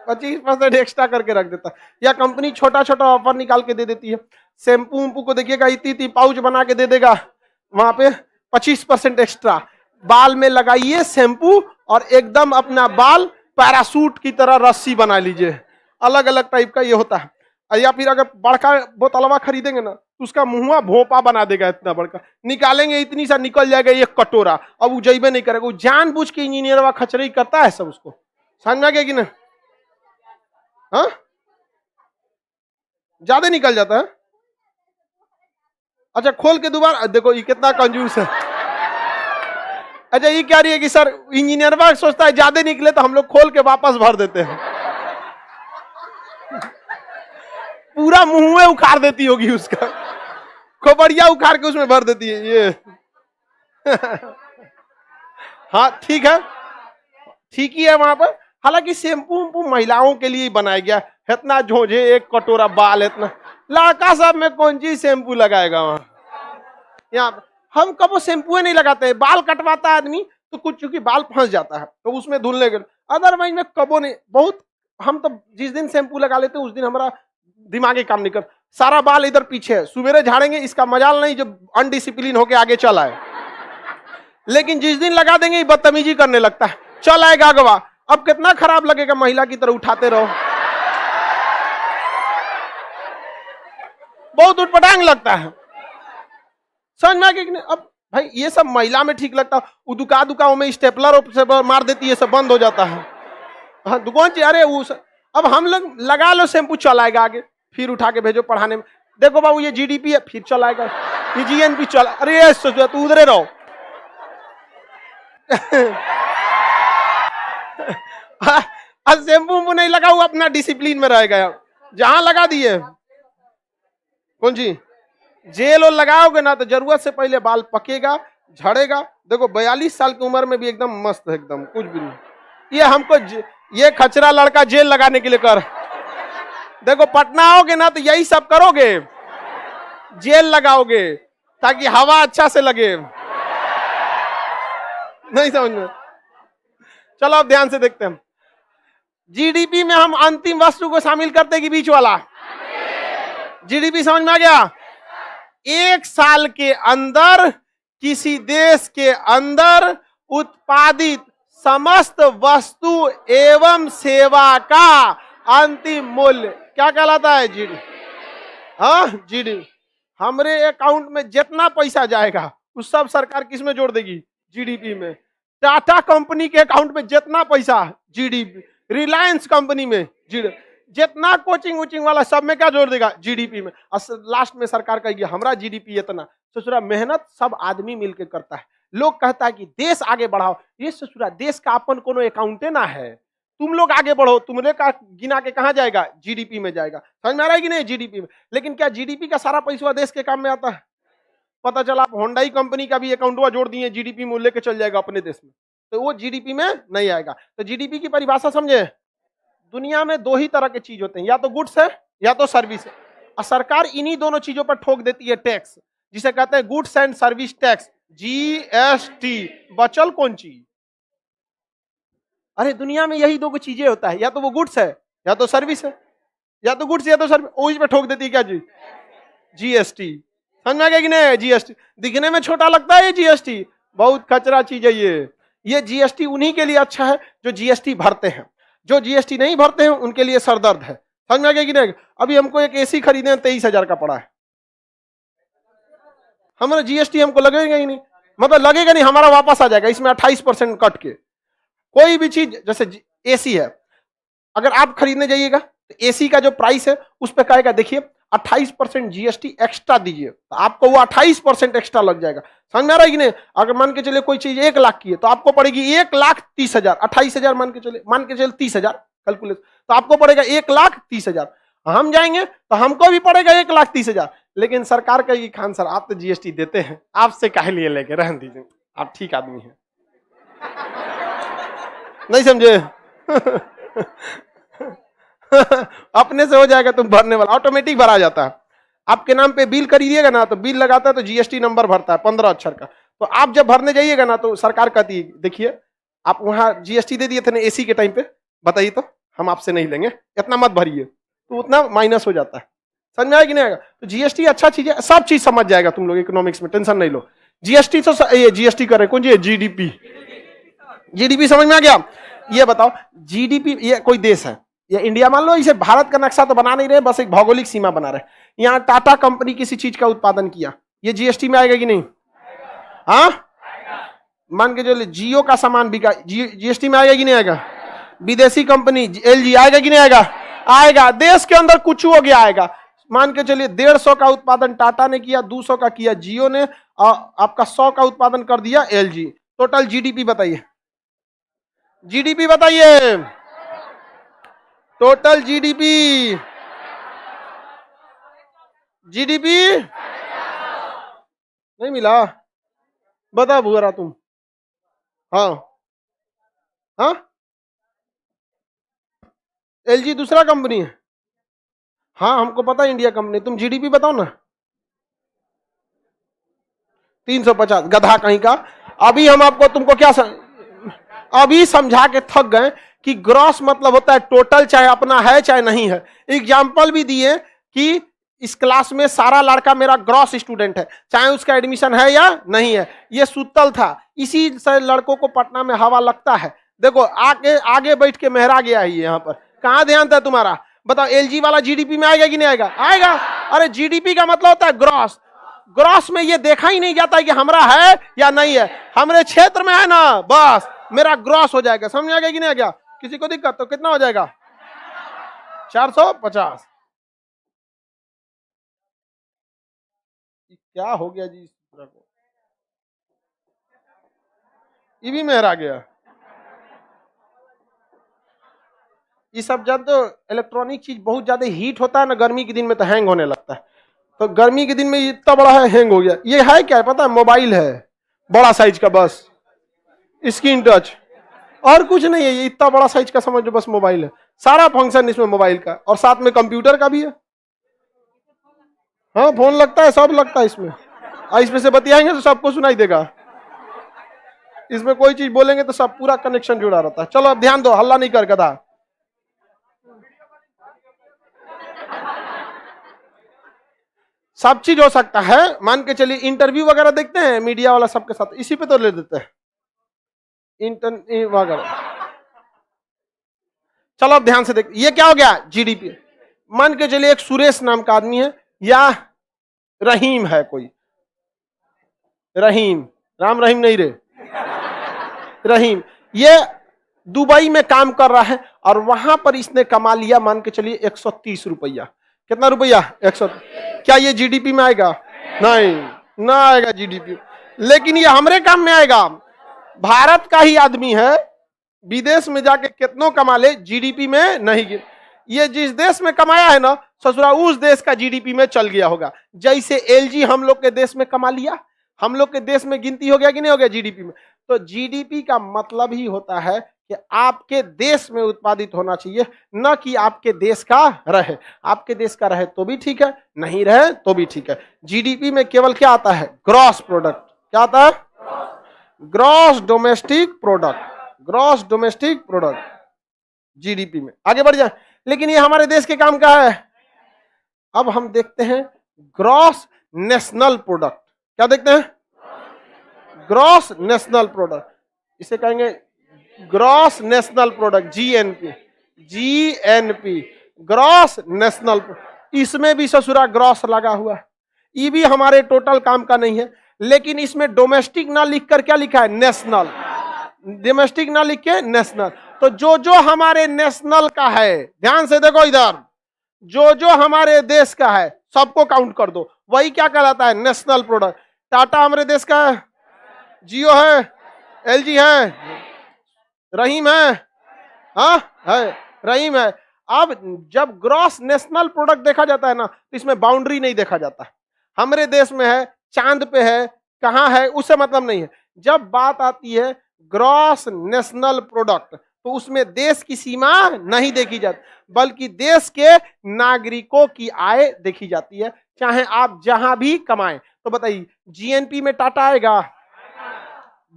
25% एक्स्ट्रा करके रख देता है। या कंपनी छोटा छोटा ऑफर निकाल के दे देती है। शैम्पू उम्पू को देखिएगा, इतनी पाउच बना के दे देगा, वहां पे 25% एक्स्ट्रा। बाल में लगाइए शैम्पू और एकदम अपना बाल पैरासूट की तरह रस्सी बना लीजिए। अलग अलग टाइप का ये होता है। या फिर अगर बड़का बोतलवा खरीदेंगे ना तो उसका मुंहवा भोपा बना देगा, इतना बड़का निकालेंगे इतनी सा निकल जाएगा एक कटोरा। अब वो जैबे नहीं करेगा, वो जानबूझ के इंजीनियरवा खचरई करता है सब उसको। समझ में आ गया कि नहीं? हाँ ज्यादा निकल जाता है। अच्छा खोल के दोबारा देखो, ये कितना कंजूस है। अच्छा ये क्या रही है कि सर इंजीनियर सोचता है ज्यादा निकले तो हम लोग खोल के वापस भर देते हैं। पूरा मुंह में उखाड़ देती होगी उसका, खोपड़िया उखाड़ के उसमें भर देती है ये। हाँ ठीक है, ठीक ही है वहां पर। हालांकि शैम्पू उम्पू महिलाओं के लिए बनाया गया। इतना झोझे एक कटोरा बाल, इतना लड़का साहब में कौन सी शैम्पू लगाएगा वहां? यहाँ हम कबो शैम्पू नहीं लगाते हैं। बाल कटवाता है आदमी तो कुछ चूंकि बाल फंस जाता है तो उसमें धुलने के, अदरवाइज में कबो नहीं। बहुत हम तो जिस दिन शैम्पू लगा लेते हैं उस दिन हमारा दिमागी काम नहीं कर, सारा बाल इधर पीछे है। सुबेरे झाड़ेंगे, इसका मजाल नहीं जो अनडिसिप्लिन होके आगे चला है। लेकिन जिस दिन लगा देंगे बदतमीजी करने लगता है, चल आएगा अगवा। अब कितना खराब लगेगा, महिला की तरह उठाते रहो, बहुत उटपटांग लगता है। समझ में आ गया? अब भाई ये सब महिला में ठीक लगता है, दुका दुकाओं में स्टेपलर से मार देती है, सब बंद हो जाता है। हाँ दुकान अरे अब हम लोग लगा लो शैम्पू, चलाएगा आगे, फिर उठा के भेजो पढ़ाने में। देखो बाबू ये जीडीपी है, फिर चलाएगा। ये जीएनपी चला, अरे सोचो तू उधरे रहो। आज शैम्पू नहीं लगा हुआ, अपना डिसिप्लिन में रहेगा। जहां लगा दिए कौन सी जेल और लगाओगे ना तो जरूरत से पहले बाल पकेगा, झड़ेगा। देखो 42 साल की उम्र में भी एकदम मस्त है, एकदम कुछ भी नहीं। ये हमको ये खचरा लड़का जेल लगाने के लिए कर। देखो पटना आओगे ना तो यही सब करोगे, जेल लगाओगे ताकि हवा अच्छा से लगे। नहीं समझ में? चलो अब ध्यान से देखते हैं। जीडीपी में हम अंतिम वस्तु को शामिल करते कि बीच वाला? जीडीपी समझ में आ गया? एक साल के अंदर किसी देश के अंदर उत्पादित समस्त वस्तु एवं सेवा का अंतिम मूल्य क्या कहलाता है? जीडीपी। हाँ जीडीपी। हमारे अकाउंट में जितना पैसा जाएगा उस सब सरकार किस में जोड़ देगी? जीडीपी में। टाटा कंपनी के अकाउंट में जितना पैसा, जीडीपी। रिलायंस कंपनी में जीडीपी। जितना कोचिंग उचिंग वाला सब में क्या जोड़ देगा? जीडीपी में। लास्ट में सरकार कहेगी हमारा जीडीपी इतना। ससुरा मेहनत सब आदमी मिलकर करता है। लोग कहता है कि देश आगे बढ़ाओ, ये ससुरा देश का अपन कोनो अकाउंटे ना है। तुम लोग आगे बढ़ो, तुमने का गिना के कहां जाएगा? जीडीपी में जाएगा। समझ में आ रहा है कि नहीं? जीडीपी में। लेकिन क्या जीडीपी का सारा पैसा देश के काम में आता है? पता चला आप होंडाई कंपनी का भी अकाउंटवा जोड़ दिए, जीडीपी में लेके चल जाएगा अपने देश में, तो वो जीडीपी में नहीं आएगा। तो जीडीपी की परिभाषा समझे? दुनिया में दो ही तरह के चीज होते हैं, या तो गुड्स है या तो सर्विस है। और सरकार इन्हीं दोनों चीजों पर ठोक देती है टैक्स, जिसे कहते हैं goods and service tax, GST. बचल कौन चीज? अरे दुनिया में यही दो चीजें होता है, या तो वो गुड्स है या तो सर्विस है। या तो गुड्स या तो सर्विस, ओज पे ठोक देती है क्या जी? जीएसटी। समझ में आ गया कि नहीं? जीएसटी दिखने में छोटा लगता है, ये जीएसटी बहुत खचरा चीज है। ये जीएसटी उन्हीं के लिए अच्छा है जो जीएसटी भरते हैं, जो जीएसटी नहीं भरते हैं उनके लिए सरदर्द है। समझ में आ गया कि नहीं? अभी हमको एक एसी खरीदे 23,000 का पड़ा है, हमारा जीएसटी हमको लगेगा ही नहीं, मतलब लगेगा नहीं, हमारा वापस आ जाएगा इसमें 28% कट के। कोई भी चीज जैसे एसी है, अगर आप खरीदने जाइएगा तो एसी का जो प्राइस है उस पर कहेगा देखिए 28% जीएसटी एक्स्ट्रा दीजिए, तो आपको वो 28% एक्स्ट्रा लग जाएगा। समझ में आ रहा है कि नहीं? अगर मान के चले कोई चीज 1 लाख की है तो आपको पड़ेगी 1,30,000, 28,000 मान के चले 30,000 कैलकुलेट, तो आपको पड़ेगा 1,30,000। हम जाएंगे तो हमको भी पड़ेगा 1,30,000। लेकिन सरकार कहेगी खान सर आप तो जीएसटी देते हैं, आपसे काहे लिए लेके, रहने दीजिए, आप ठीक आदमी हैं। नहीं समझे? अपने से हो जाएगा, तुम भरने वाला ऑटोमेटिक भरा जाता है। आपके नाम पे बिल खरीदिएगा ना तो बिल लगाता है तो जीएसटी नंबर भरता है 15 अक्षर का, तो आप जब भरने जाइएगा ना तो सरकार कहती है देखिए आप वहां जीएसटी दे दिए थे ना एसी के टाइम पे, बताइए तो हम आपसे नहीं लेंगे, इतना मत भरिए, तो उतना माइनस हो जाता है। समझ में आएगा कि नहीं आएगा? तो जीएसटी अच्छा चीज है, सब चीज समझ जाएगा तुम लोग, इकोनॉमिक्स में टेंशन नहीं लो। जीएसटी तो ये जीएसटी कर रहे कौन जी? जीडीपी। जीडीपी समझ में आ गया? ये बताओ जीडीपी, ये कोई देश है, ये इंडिया मान लो, इसे भारत का नक्शा तो बना नहीं रहे, बस एक भौगोलिक सीमा बना रहे। यहाँ टाटा कंपनी किसी चीज का उत्पादन किया, ये जीएसटी में आएगा कि नहीं? हाँ, मान के चलिए जियो का सामान बिका, जीएसटी में आएगा कि नहीं आएगा? विदेशी कंपनी एलजी आएगा कि नहीं आएगा? आएगा। देश के अंदर कुछ हो गया आएगा। मान के चलिए 150 का उत्पादन टाटा ने किया, 200 का किया जियो ने, आपका 100 का उत्पादन कर दिया एलजी। टोटल जीडीपी बताइए, जीडीपी बताइए, टोटल जीडीपी, जीडीपी नहीं मिला, बता भूरा तुम। हाँ हाँ, एलजी दूसरा कंपनी है। हाँ हमको पता है इंडिया कंपनी, तुम जीडीपी बताओ ना। 350, गधा कहीं का। अभी हम आपको तुमको क्या अभी समझा के थक गए कि ग्रॉस मतलब होता है टोटल, चाहे अपना है चाहे नहीं है। एग्जाम्पल भी दिए कि इस क्लास में सारा लड़का मेरा ग्रॉस स्टूडेंट है, चाहे उसका एडमिशन है या नहीं है। ये सुतल था, इसी से लड़कों को पटना में हवा लगता है। देखो आगे आगे बैठ के मेहरा गया है यहाँ पर, कहाँ ध्यान था तुम्हारा? बताओ एलजी वाला जीडीपी में आएगा कि नहीं आएगा? आएगा। अरे जीडीपी का मतलब होता है ग्रॉस। ग्रॉस में ये देखा ही नहीं जाता है कि हमारा है या नहीं है, हमारे क्षेत्र में है ना, बस मेरा ग्रॉस हो जाएगा। समझ आ गया कि नहीं आ गया? किसी को दिक्कत तो कितना हो जाएगा? 450। क्या हो गया जी? को ये भी मेहरा गया। ये सब जानते हो इलेक्ट्रॉनिक चीज बहुत ज्यादा हीट होता है ना, गर्मी के दिन में तो हैंग होने लगता है। तो गर्मी के दिन में इतना बड़ा है, हैंग हो गया। ये है क्या पता है? मोबाइल है बड़ा साइज का, बस स्क्रीन टच, और कुछ नहीं है। ये इतना बड़ा साइज का समझ लो, बस मोबाइल है, सारा फंक्शन इसमें मोबाइल का, और साथ में कंप्यूटर का भी है। हाँ फोन लगता है, सब लगता है इसमें। इसमें से बतियाएंगे तो सबको सुनाई देगा, इसमें कोई चीज बोलेंगे तो सब पूरा कनेक्शन जुड़ा रहता है। चलो अब ध्यान दो, हल्ला नहीं कर गधा। सब चीज हो सकता है। मान के चलिए इंटरव्यू वगैरह देखते हैं मीडिया वाला सबके साथ, इसी पे तो ले देते हैं इंटरव्यू वगैरह। चलो अब ध्यान से देख, ये क्या हो गया? जीडीपी। मान के चलिए एक सुरेश नाम का आदमी है, या रहीम है कोई, रहीम, राम रहीम नहीं रे, रहीम। ये दुबई में काम कर रहा है और वहां पर इसने कमा लिया मान के चलिए 130 रुपया। कितना रुपया? 100। क्या ये जीडीपी में आएगा? नहीं, ना आएगा जीडीपी। लेकिन ये हमरे काम में आएगा। भारत का ही आदमी है, विदेश में जाके कितनों कमा ले, जीडीपी में नहीं गिर। ये जिस देश में कमाया है ना ससुरा, उस देश का जीडीपी में चल गया होगा। जैसे एलजी हम लोग के देश में कमा लिया, हम लोग के देश में गिनती हो गया कि नहीं हो गया जीडीपी में। तो जीडीपी का मतलब ही होता है कि आपके देश में उत्पादित होना चाहिए, न कि आपके देश का रहे। आपके देश का रहे तो भी ठीक है, नहीं रहे तो भी ठीक है। जीडीपी में केवल क्या आता है? Gross product. क्या आता है? Gross domestic product. Gross domestic product GDP में। आगे बढ़ जाए, लेकिन ये हमारे देश के काम का है। अब हम देखते हैं ग्रॉस नेशनल प्रोडक्ट। क्या देखते हैं? ग्रॉस नेशनल प्रोडक्ट, इसे कहेंगे gross national product, GNP. GNP gross national, इसमें भी ससुरा ग्रॉस लगा हुआ है। ये भी हमारे टोटल काम का नहीं है, लेकिन इसमें डोमेस्टिक ना लिखकर क्या लिखा है? नेशनल। डोमेस्टिक ना लिख के नेशनल। तो जो जो हमारे नेशनल का है, ध्यान से देखो इधर, जो जो हमारे देश का है सबको काउंट कर दो, वही क्या कहलाता है? National product. टाटा हमारे देश का है, जियो है, एलजी है, रहीम है, हाँ है, रहीम है। अब जब ग्रॉस नेशनल प्रोडक्ट देखा जाता है ना, तो इसमें बाउंड्री नहीं देखा जाता। हमारे देश में है, चांद पे है, कहाँ है, उससे मतलब नहीं है। जब बात आती है ग्रॉस नेशनल प्रोडक्ट, तो उसमें देश की सीमा नहीं देखी जाती, बल्कि देश के नागरिकों की आय देखी जाती है, चाहे आप जहां भी कमाएं। तो बताइए, जीएनपी में टाटा आएगा,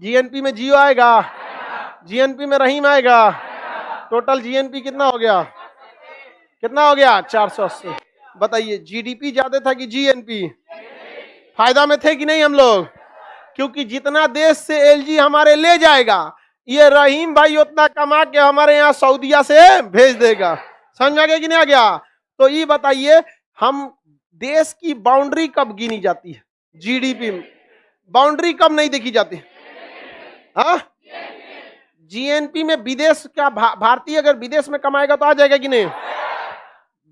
जीएनपी में जियो आएगा, जीएनपी में रहीम आएगा। टोटल जीएनपी कितना हो गया? कितना हो गया? 480। बताइए, जीडीपी ज्यादा था कि जीएनपी? फायदा में थे कि नहीं हम लोग? क्योंकि जितना देश से एलजी हमारे ले जाएगा, ये रहीम भाई उतना कमा के हमारे यहाँ सऊदीया से भेज देगा। समझ आ गया कि नहीं आ गया? तो ये बताइए, हम देश की बाउंड्री कब गिनी जाती है? जीडीपी में। बाउंड्री कब नहीं देखी जाती? हाँ, जीएनपी में विदेश का भारतीय अगर विदेश में कमाएगा तो आ जाएगा कि नहीं?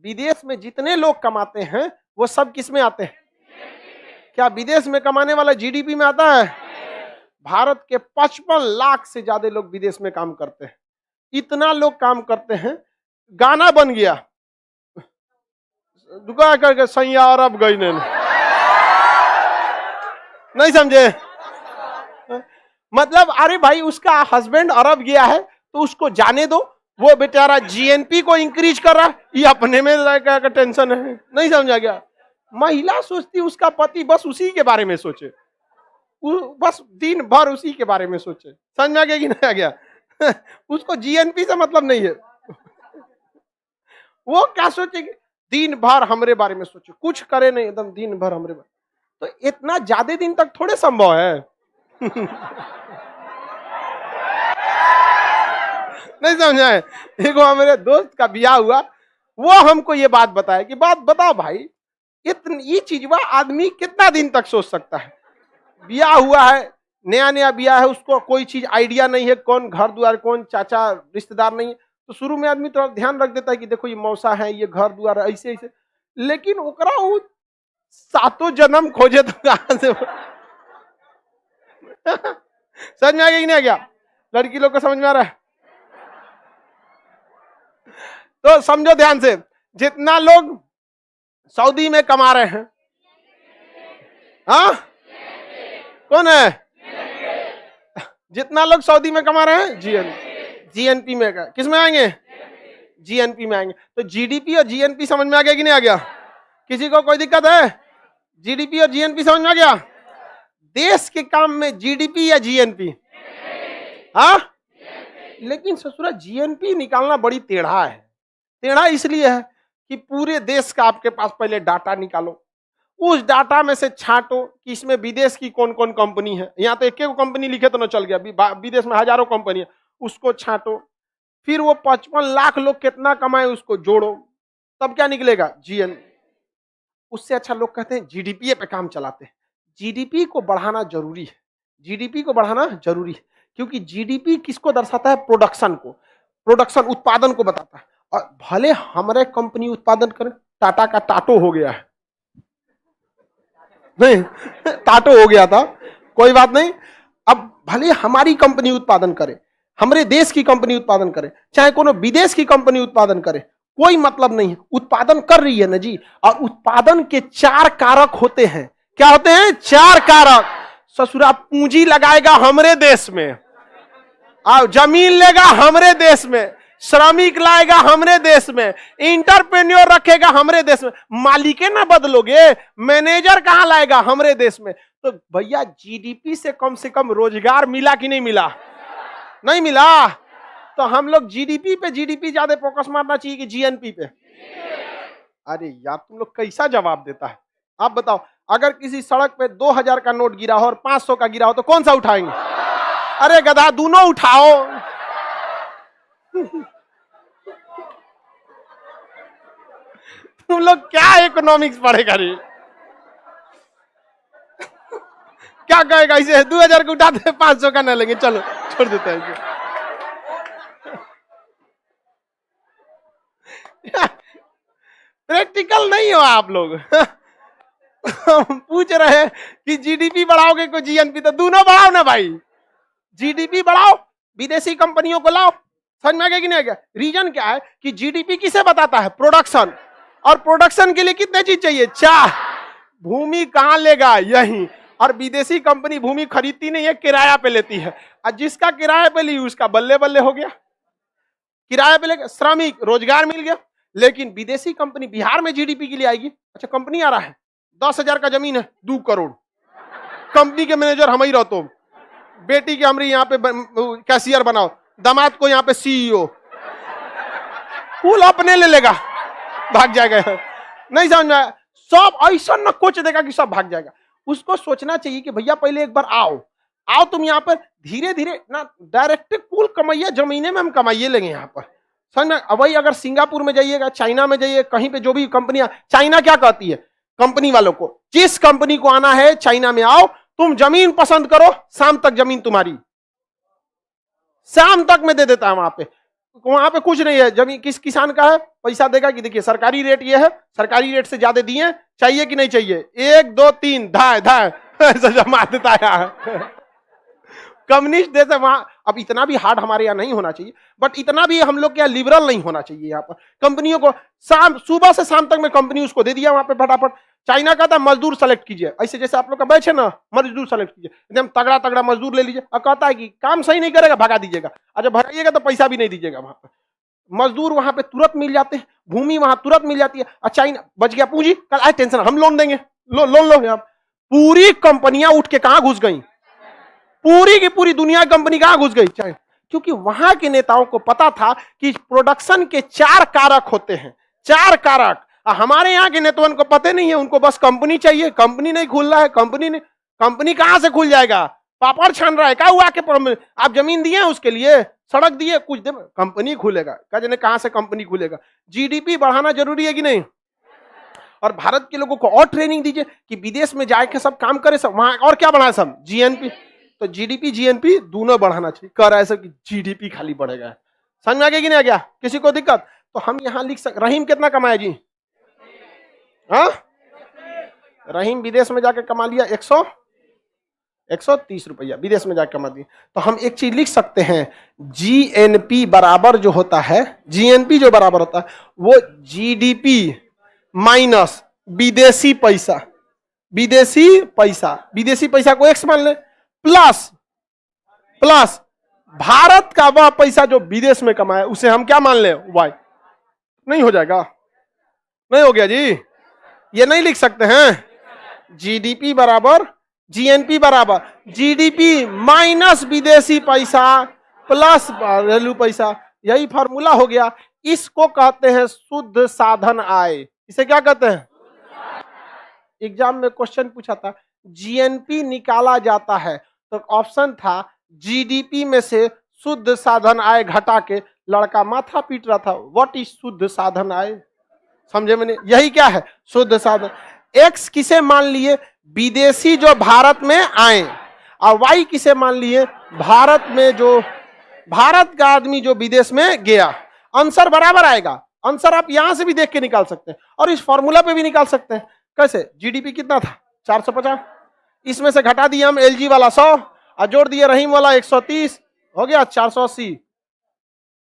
विदेश में जितने लोग कमाते हैं वो सब किस में आते हैं? क्या विदेश में कमाने वाला जीडीपी में आता है? भारत के 55 लाख से ज्यादा लोग विदेश में काम करते हैं। इतना लोग काम करते हैं, गाना बन गया, दुका करके सैया अरब गई नहीं समझे? मतलब अरे भाई, उसका हस्बैंड अरब गया है तो उसको जाने दो, वो बेचारा जीएनपी को इंक्रीज कर रहा है, ये अपने में क्या टेंशन है? नहीं समझा गया? महिला सोचती उसका पति बस उसी के बारे में सोचे, बस दिन भर उसी के बारे में सोचे। समझ में आ गया कि नहीं आ गया? उसको जीएनपी से मतलब नहीं है। वो क्या सोचेगी? दिन भर हमरे बारे में सोचे, कुछ करे नहीं, एकदम दिन भर हमरे बारे। तो इतना ज्यादा दिन तक थोड़े संभव है। नहीं समझा है? देखो, हमारे दोस्त का ब्याह हुआ, वो हमको ये बात बताया कि बात बताओ भाई, ये चीज वह आदमी कितना दिन तक सोच सकता है? ब्याह हुआ है, नया नया ब्याह है, उसको कोई चीज आइडिया नहीं है, कौन घर द्वार, कौन चाचा रिश्तेदार नहीं है, तो शुरू में आदमी थोड़ा ध्यान रख देता है कि देखो ये मौसा है, ये घर द्वार ऐसे ऐसे। लेकिन ओकरा वो 7 जन्म खोजे तो कहां से? समझ में आ गया कि नहीं आ गया? लड़की लोग को समझ में आ रहा है? तो समझो ध्यान से, जितना लोग सऊदी में कमा रहे हैं, हाँ कौन है? जितना लोग सऊदी में कमा रहे हैं, जीएनपी में, किस में आएंगे? जीएनपी में आएंगे। तो जीडीपी और जीएनपी समझ में आ गया कि नहीं आ गया? किसी को कोई दिक्कत है? जीडीपी और जीएनपी समझ में आ गया? देश के काम में जीडीपी या जीएनपी? हाँ, लेकिन ससुरा जीएनपी निकालना बड़ी टेढ़ा है। टेढ़ा इसलिए है कि पूरे देश का आपके पास पहले डाटा निकालो, उस डाटा में से छांटो कि इसमें विदेश की कौन कौन कंपनी है। यहाँ तो एक कंपनी लिखे तो ना चल गया, विदेश में हजारों कंपनी है, उसको छांटो। फिर वो 55 लाख लोग कितना कमाए उसको जोड़ो, तब क्या निकलेगा? जीएन। उससे अच्छा लोग कहते हैं जीडीपी पे काम चलाते हैं। जीडीपी को बढ़ाना जरूरी है, जीडीपी को बढ़ाना जरूरी है, क्योंकि जीडीपी किसको दर्शाता है? प्रोडक्शन को, प्रोडक्शन उत्पादन को बताता है। और भले हमारे कंपनी उत्पादन करे, टाटा का टाटो हो गया है, नहीं टाटो हो गया था, कोई बात नहीं। अब भले हमारी कंपनी उत्पादन करे, हमारे देश की कंपनी उत्पादन करे, चाहे कोनो विदेश की कंपनी उत्पादन करे, कोई मतलब नहीं है, उत्पादन कर रही है ना जी। और उत्पादन के 4 कारक होते हैं। क्या होते हैं? 4 कारक। ससुरा पूंजी लगाएगा हमरे देश में, और जमीन लेगा हमरे देश में, श्रमिक लाएगा हमरे देश में, इंटरप्रेन्योर रखेगा हमरे देश में। मालिके ना बदलोगे, मैनेजर कहां लाएगा? हमरे देश में। तो भैया जीडीपी से कम रोजगार मिला कि नहीं मिला? नहीं मिला। तो हम लोग जीडीपी ज्यादा फोकस मारना चाहिए कि जीएनपी पे? अरे यार तुम लोग कैसा जवाब देता है? आप बताओ, अगर किसी सड़क पे 2000 का नोट गिरा हो और 500 का गिरा हो तो कौन सा उठाएंगे? अरे गधा, दोनों उठाओ। तुम लोग क्या इकोनॉमिक्स पढ़ेगा रे? क्या कहेगा इसे? 2000 को उठाते हैं, 500 का ना लेंगे, चलो छोड़ देते हैं इसे। प्रैक्टिकल नहीं हो आप लोग। पूछ रहे हैं कि जीडीपी बढ़ाओगे को जीएनपी? तो दोनों बढ़ाओ ना भाई, जीडीपी बढ़ाओ, विदेशी कंपनियों को लाओ। समझ में आ गया कि नहीं आ गया? रीजन क्या है कि जीडीपी किसे बताता है? प्रोडक्शन। और प्रोडक्शन के लिए कितने चीज चाहिए? 4। भूमि कहां लेगा? यहीं। और विदेशी कंपनी भूमि खरीदती नहीं है, किराया पे लेती है, और जिसका किराया पे ली उसका बल्ले बल्ले हो गया। किराया पे लेकर श्रमिक, रोजगार मिल गया। लेकिन विदेशी कंपनी बिहार में जीडीपी के लिए आएगी। अच्छा, कंपनी आ रहा है, 10,000 का जमीन है, 2 करोड़, कंपनी के मैनेजर हम ही रहते, बेटी के हमारी यहाँ पे कैशियर बनाओ, दामाद को यहाँ पे सीईओ, कुल अपने ले लेगा, भाग जाएगा। नहीं समझ में आया? सब ऐसा न कोच देगा कि सब भाग जाएगा। उसको सोचना चाहिए कि भैया पहले एक बार आओ तुम यहाँ पर, धीरे धीरे ना डायरेक्ट कुल कमाइए, जमीने में हम कमाइए लेंगे यहाँ पर। समझ में? वही अगर सिंगापुर में जाइएगा, चाइना में जाइए, कहीं पे जो भी कंपनियां, चाइना क्या कहती है कंपनी वालों को? जिस कंपनी को आना है चाइना में आओ, तुम जमीन पसंद करो, शाम तक जमीन तुम्हारी, शाम तक में दे देता है। वहां पे कुछ नहीं है, जमीन किस किसान का है, पैसा देगा कि देखिए सरकारी रेट ये है, सरकारी रेट से ज्यादा दिए, चाहिए कि नहीं चाहिए? 1 2 3 धाय धाय ऐसा जमा देता है। कम्युनिस्ट देश है वहां। अब इतना भी हार्ड हमारे यहाँ नहीं होना चाहिए, बट इतना भी हम लोग क्या लिबरल नहीं होना चाहिए। यहाँ पर कंपनियों को सुबह से शाम तक में कंपनी उसको दे दिया वहां पे फटाफट। चाइना का था मजदूर सेलेक्ट कीजिए, ऐसे जैसे आप लोग का बैच है ना, मजदूर सेलेक्ट कीजिए, एकदम तगड़ा तगड़ा मजदूर ले लीजिए, और कहता है कि काम सही नहीं करेगा भगा दीजिएगा। अच्छा, भगाइएगा तो पैसा भी नहीं दीजिएगा। वहां पर मजदूर वहां पे तुरंत मिल जाते हैं, भूमि वहां तुरंत मिल जाती है। और चाइना बच गया पूंजी, कल आए टेंशन, हम लोन देंगे, लोन लो। यहाँ पूरी कंपनियां उठ के कहां घुस गई? पूरी की पूरी दुनिया कंपनी कहां घुस गई? चाइना। क्योंकि वहां के नेताओं को पता था कि प्रोडक्शन के 4 कारक होते हैं, 4 कारक। हमारे यहाँ के नेताओं को पता नहीं है, उनको बस कंपनी चाहिए। कंपनी नहीं खुल रहा है, कंपनी कहां से खुल जाएगा? पापड़ छान रहा है क्या हुआ के? आप जमीन दिए उसके लिए, सड़क दिए, कुछ दे, कंपनी खुलेगा। कहां से कंपनी खुलेगा? जीडीपी बढ़ाना जरूरी है कि नहीं? और भारत के लोगों को और ट्रेनिंग दीजिए कि विदेश में जाके सब काम करे, सब वहां और क्या बढ़ाए, सब जीएनपी। तो जीडीपी जीएनपी दोनों बढ़ाना चाहिए। कर रहा है सब कि जीडीपी खाली बढ़ेगा। समझ में आ गया कि नहीं आ गया? किसी को दिक्कत? तो हम यहां लिख सकते, रहीम कितना कमाया जी? हाँ, रहीम विदेश में जाके कमा लिया 130 रुपया, विदेश में जाके कमा दिया। तो हम एक चीज लिख सकते हैं, जीएनपी बराबर जो होता है, जीएनपी जो बराबर होता है वो जीडीपी माइनस विदेशी पैसा। विदेशी पैसा को एक्स मान ले, प्लस भारत का वह पैसा जो विदेश में कमाया उसे हम क्या मान ले? वाई। नहीं हो जाएगा? नहीं हो गया जी? ये नहीं लिख सकते हैं? जीडीपी बराबर जीएनपी बराबर जीडीपी माइनस विदेशी पैसा प्लस घरेलू पैसा। यही फॉर्मूला हो गया। इसको कहते हैं शुद्ध साधन आय। इसे क्या कहते हैं? एग्जाम में क्वेश्चन पूछा था, जीएनपी निकाला जाता है, तो ऑप्शन था जीडीपी में से शुद्ध साधन आय घटा के। लड़का माथा पीट रहा था, व्हाट इज शुद्ध साधन आय? समझे मैंने? यही क्या है शुद्ध साधन। एक्स किसे मान लिए? विदेशी जो भारत में आए। और वाई किसे मान लिए? भारत का आदमी जो विदेश में गया। आंसर बराबर आएगा। आंसर आप यहां से भी देख के निकाल सकते हैं और इस फॉर्मूला पे भी निकाल सकते हैं। कैसे? जीडीपी कितना था? 450, इसमें से घटा दिया हम एलजी वाला 100 और जोड़ दिया रहीम वाला 130, हो गया 480।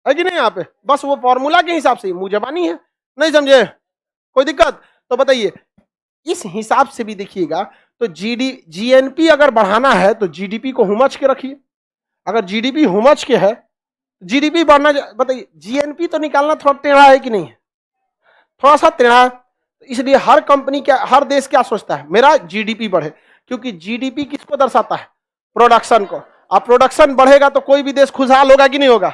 है कि नहीं? यहाँ पे बस वो फॉर्मूला के हिसाब से मुझे बानी है। नहीं समझे? कोई दिक्कत? तो बताइए, इस हिसाब से भी देखिएगा तो जीएनपी अगर बढ़ाना है तो जीडीपी को हुमच के रखिए। अगर जीडीपी हुमच के है, जीडीपी बढ़ना, बताइए जीएनपी तो निकालना थोड़ा टेढ़ा है कि नहीं? थोड़ा सा टेढ़ा है। इसलिए हर कंपनी क्या, हर देश क्या सोचता है? मेरा जीडीपी बढ़े, क्योंकि जीडीपी किसको दर्शाता है? प्रोडक्शन को। अब प्रोडक्शन बढ़ेगा तो कोई भी देश खुशहाल होगा कि नहीं होगा?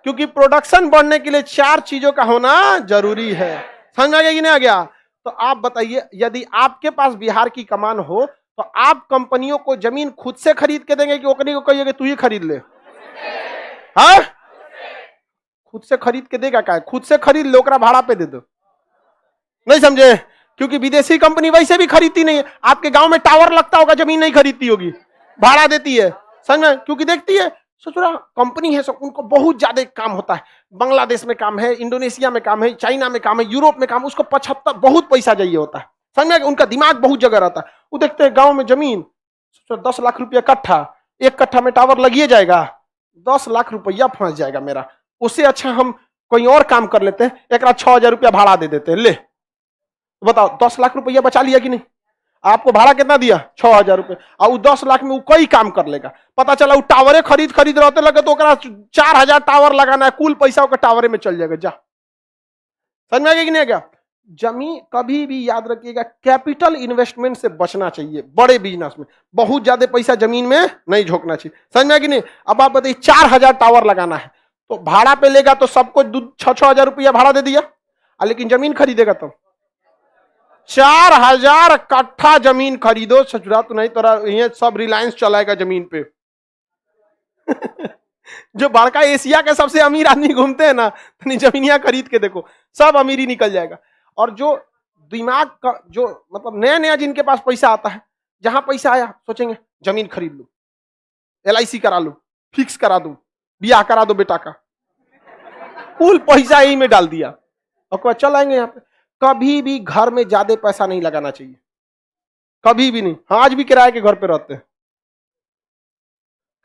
क्योंकि प्रोडक्शन बढ़ने के लिए 4 चीजों का होना जरूरी है। समझ में आ गया कि नहीं आ गया? तो आप बताइए, यदि आपके पास बिहार की कमान हो तो आप कंपनियों को जमीन खुद से खरीद के देंगे कि ओकनी को कहिए कि तू ही खरीद ले? हाँ, खुद से खरीद के देगा क्या? खुद से खरीद लो, ओकरा भाड़ा पे दे दो। नहीं समझे? क्योंकि विदेशी कंपनी वैसे भी खरीदती नहीं है। आपके गांव में टावर लगता होगा, जमीन नहीं खरीदती होगी, भाड़ा देती है। समझ में? क्योंकि देखती है सोच रहा कंपनी है, सब उनको बहुत ज्यादा काम होता है। बांग्लादेश में काम है, इंडोनेशिया में काम है, चाइना में काम है, यूरोप में काम, उसको 75 बहुत पैसा चाहिए होता है। समझ में? उनका दिमाग बहुत जगह रहता है। वो देखते हैं गांव में जमीन 10 लाख रुपया कट्ठा, 1 कट्ठा में टावर लगिए जाएगा, 10 लाख रुपया फंस जाएगा मेरा। उससे अच्छा हम कोई और काम कर लेते हैं, एक 6,000 रुपया भाड़ा दे देते हैं। ले बताओ, 10 लाख रुपया बचा लिया कि नहीं? आपको भाड़ा कितना दिया? 6,000 रुपये। और वो 10 लाख में वो कई काम कर लेगा। पता चला वो टावरे खरीद रहते लगे तो 4,000 टावर लगाना है, कुल पैसा टावरे में चल जाएगा। जा, समझ में आ गया कि नहीं? क्या जमीन कभी भी याद रखिएगा, कैपिटल इन्वेस्टमेंट से बचना चाहिए। बड़े बिजनेस में बहुत ज्यादा पैसा जमीन में नहीं झोंकना चाहिए। समझ में आ गया कि नहीं? अब आप बताइए 4,000 टावर लगाना है तो भाड़ा पे लेगा तो सबको 6,000 रुपया भाड़ा दे दिया, लेकिन जमीन खरीदेगा तो 4,000 कट्ठा जमीन खरीदो। सचुरा तो नहीं, तोरा ये सब रिलायंस चलाएगा जमीन पे। जो बड़का एशिया के सबसे अमीर आदमी घूमते हैं ना, तो जमीनिया खरीद के देखो, सब अमीरी निकल जाएगा। और जो दिमाग का जो मतलब नया नया जिनके पास पैसा आता है, जहां पैसा आया सोचेंगे जमीन खरीद लो, LIC करा लो, फिक्स करा दो, ब्याह करा दो बेटा का, कुल पैसा यही में डाल दिया और चल आएंगे यहाँ पे। कभी भी घर में ज्यादा पैसा नहीं लगाना चाहिए, कभी भी नहीं। हाँ, आज भी किराए के घर पे रहते हैं,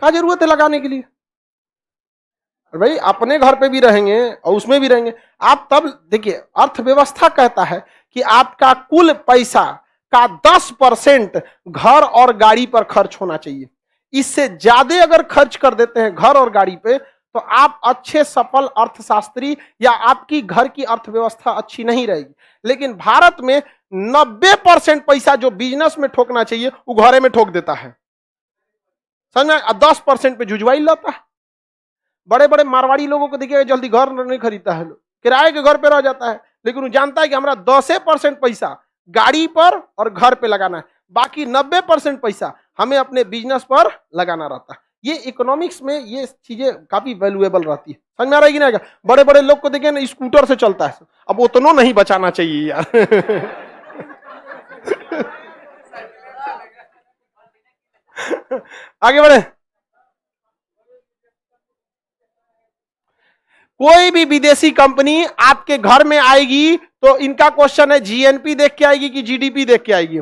क्या जरूरत है लगाने के लिए? भाई अपने घर पे भी रहेंगे और उसमें भी रहेंगे आप। तब देखिए, अर्थव्यवस्था कहता है कि आपका कुल पैसा का 10% घर और गाड़ी पर खर्च होना चाहिए। इससे ज्यादा अगर खर्च कर देते हैं घर और गाड़ी पे तो आप अच्छे सफल अर्थशास्त्री या आपकी घर की अर्थव्यवस्था अच्छी नहीं रहेगी। लेकिन भारत में 90% पैसा जो बिजनेस में ठोकना चाहिए वो घरे में ठोक देता है। समझ, 10% पे जुजवाई लाता है। बड़े बड़े मारवाड़ी लोगों को देखिएगा, जल्दी घर नहीं खरीदता है, लोग किराए के घर पे रह जाता है, लेकिन वो जानता है कि हमारा 10% पैसा गाड़ी पर और घर पे लगाना है, बाकी 90% पैसा हमें अपने बिजनेस पर लगाना रहता है। ये इकोनॉमिक्स में ये चीजें काफी वैल्यूएबल रहती है। समझ में आ रहा है कि नहीं? बड़े बड़े लोग को देखिए ना, स्कूटर से चलता है, अब उतना नहीं बचाना चाहिए यार। आगे बढ़े। कोई भी विदेशी कंपनी आपके घर में आएगी तो इनका क्वेश्चन है, GNP देख के आएगी कि GDP देख के आएगी?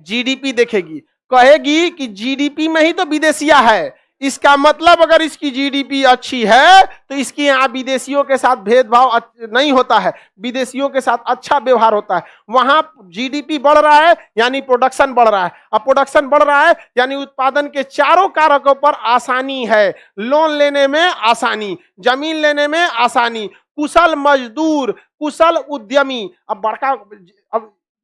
GDP देखेगी, कहेगी कि GDP में ही तो विदेशिया है, इसका मतलब अगर इसकी GDP अच्छी है तो इसके यहाँ विदेशियों के साथ भेदभाव नहीं होता है, विदेशियों के साथ अच्छा व्यवहार होता है। वहां GDP बढ़ रहा है यानी प्रोडक्शन बढ़ रहा है, अब प्रोडक्शन बढ़ रहा है यानी उत्पादन के चारों कारकों पर आसानी है। लोन लेने में आसानी, जमीन लेने में आसानी, कुशल मजदूर, कुशल उद्यमी। अब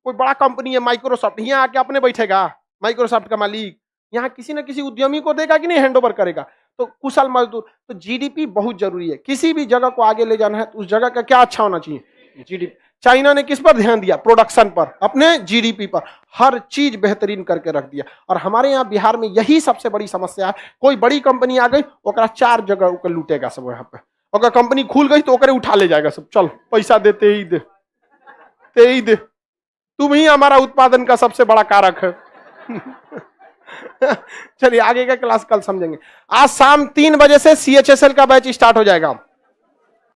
कोई बड़ा कंपनी है माइक्रोसॉफ्ट, यहाँ आके अपने बैठेगा माइक्रोसॉफ्ट का मालिक, यहाँ किसी न किसी उद्यमी को देगा कि नहीं, हैंडओवर करेगा। तो कुशल मजदूर, तो GDP बहुत जरूरी है। किसी भी जगह को आगे ले जाना है तो उस जगह का क्या अच्छा होना चाहिए? GDP। चाइना ने किस पर ध्यान दिया? प्रोडक्शन पर, अपने GDP पर हर चीज बेहतरीन करके रख दिया। और हमारे यहाँ बिहार में यही सबसे बड़ी समस्या है। कोई बड़ी कंपनी आ गई, ओकरा 4 जगह लूटेगा सब यहाँ पे। अगर कंपनी खुल गई तो ओकरे उठा ले जाएगा सब, चल पैसा देते ही दे, तुम ही हमारा उत्पादन का सबसे बड़ा कारक है। चलिए आगे का क्लास कल समझेंगे। आज शाम 3 बजे से CHSL का बैच स्टार्ट हो जाएगा।